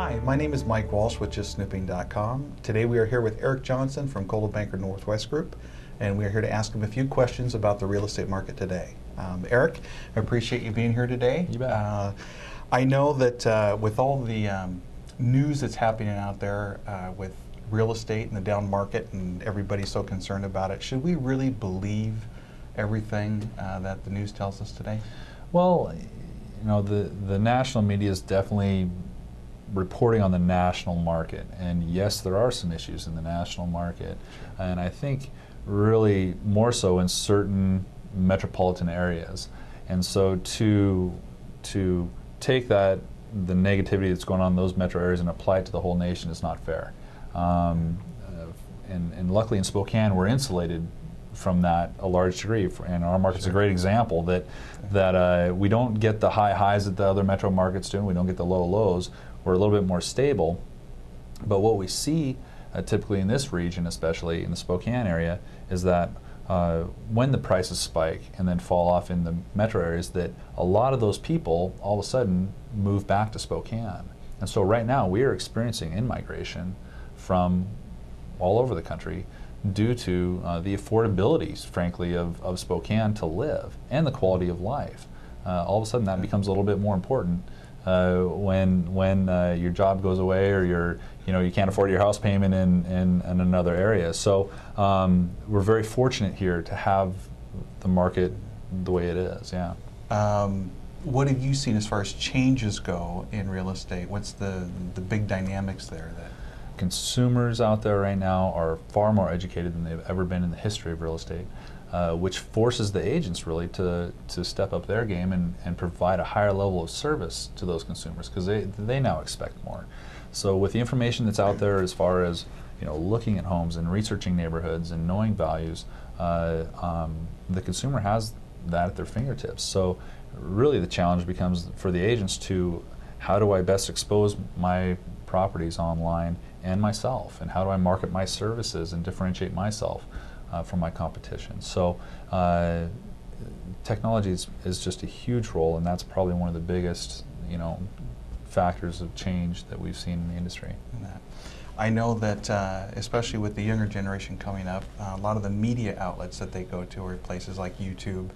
Hi, my name is Mike Walsh with JustSnooping.com. Today we are here with Eric Johnson from Coldwell Banker Northwest Group, and we are here to ask him a few questions about the real estate market today. Eric, I appreciate you being here today. You bet. I know that with all the news that's happening out there with real estate and the down market and everybody's so concerned about it, should we really believe everything that the news tells us today? Well, you know, the national media is definitely reporting on the national market, and yes, there are some issues in the national market, and I think really more so in certain metropolitan areas. And so to take the negativity that's going on in those metro areas and apply it to the whole nation is not fair. And luckily in Spokane we're insulated from that a large degree, and our market's a great example that we don't get the high highs that the other metro markets do, and we don't get the low lows. We're a little bit more stable, but what we see typically in this region, especially in the Spokane area, is that when the prices spike and then fall off in the metro areas, that a lot of those people all of a sudden move back to Spokane. And so right now we are experiencing in-migration from all over the country due to the affordabilities, frankly, of Spokane to live and the quality of life. All of a sudden that becomes a little bit more important when your job goes away, or you can't afford your house payment in another area. So we're very fortunate here to have the market the way it is. Yeah. What have you seen as far as changes go in real estate? What's the big dynamics there? That consumers out there right now are far more educated than they've ever been in the history of real estate, which forces the agents really to step up their game and provide a higher level of service to those consumers, because they now expect more. So with the information that's out there as far as looking at homes and researching neighborhoods and knowing values, the consumer has that at their fingertips. So really the challenge becomes for the agents to, how do I best expose my properties online and myself, and how do I market my services and differentiate myself from my competition? So technology is just a huge role, and that's probably one of the biggest factors of change that we've seen in the industry. I know that especially with the younger generation coming up, a lot of the media outlets that they go to are places like YouTube,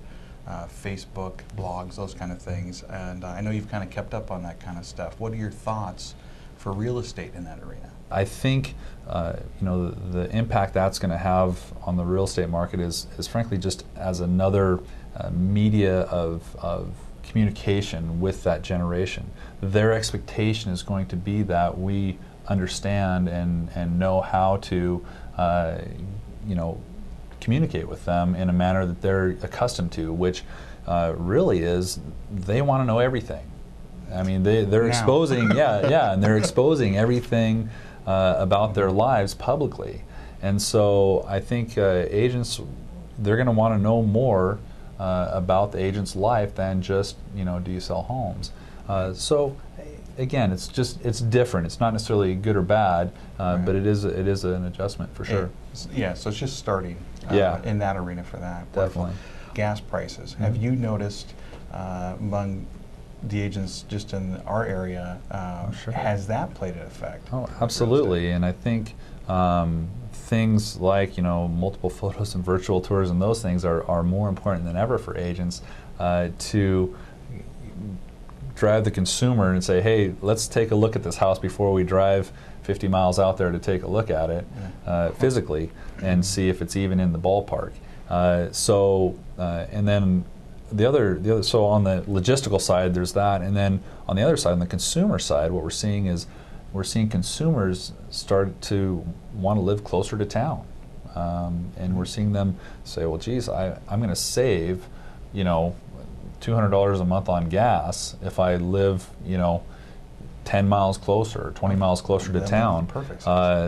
Facebook, blogs, those kind of things, and I know you've kind of kept up on that kind of stuff. What are your thoughts for real estate in that arena? I think the impact that's going to have on the real estate market is frankly just as another media of communication with that generation. Their expectation is going to be that we understand and know how to communicate with them in a manner that they're accustomed to, which really is they want to know everything. I mean, they're exposing, and they're exposing everything about their lives publicly. And so I think agents, they're going to want to know more about the agent's life than just, do you sell homes? So again, it's different. It's not necessarily good or bad, right, but it is an adjustment for sure. Yeah, so it's just starting in that arena for that. Definitely. Gas prices. Mm-hmm. Have you noticed among the agents just in our area, sure, has that played an effect? Oh, absolutely. And I think things like multiple photos and virtual tours and those things are more important than ever for agents to drive the consumer and say, hey, let's take a look at this house before we drive 50 miles out there to take a look at it physically and see if it's even in the ballpark. And then the other, so on the logistical side, there's that, and then on the other side, on the consumer side, what we're seeing is consumers start to want to live closer to town, and we're seeing them say, well, geez, I'm going to save, $200 a month on gas if I live, 10 miles closer, 20 miles closer to town. Perfect.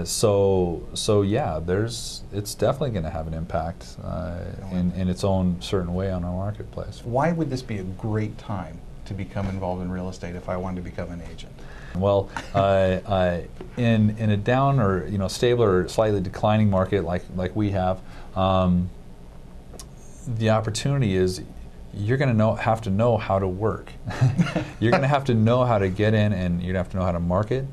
So yeah, it's definitely going to have an impact in its own certain way on our marketplace. Why would this be a great time to become involved in real estate if I wanted to become an agent? Well, in a down or stable or slightly declining market like we have, the opportunity is you're going to have to know how to work. You're going to have to know how to get in, and you're going to have to know how to market,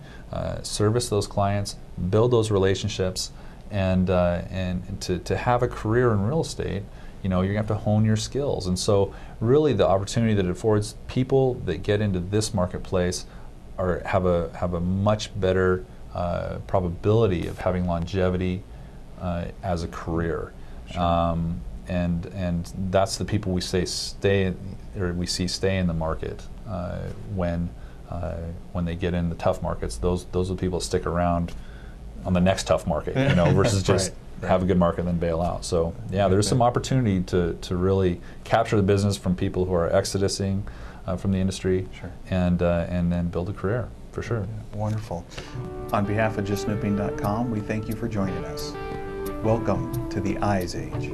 service those clients, build those relationships, and to have a career in real estate, you're going to have to hone your skills. And so really the opportunity that it affords people that get into this marketplace have a much better probability of having longevity as a career. Sure. And that's the people we see stay in the market when they get in the tough markets. Those are the people that stick around on the next tough market, versus just have a good market and then bail out. So yeah, there's some opportunity to really capture the business from people who are exodusing from the industry, sure, and then build a career for sure. Yeah, wonderful. On behalf of justsnooping.com, we thank you for joining us. Welcome to the Eyes Age.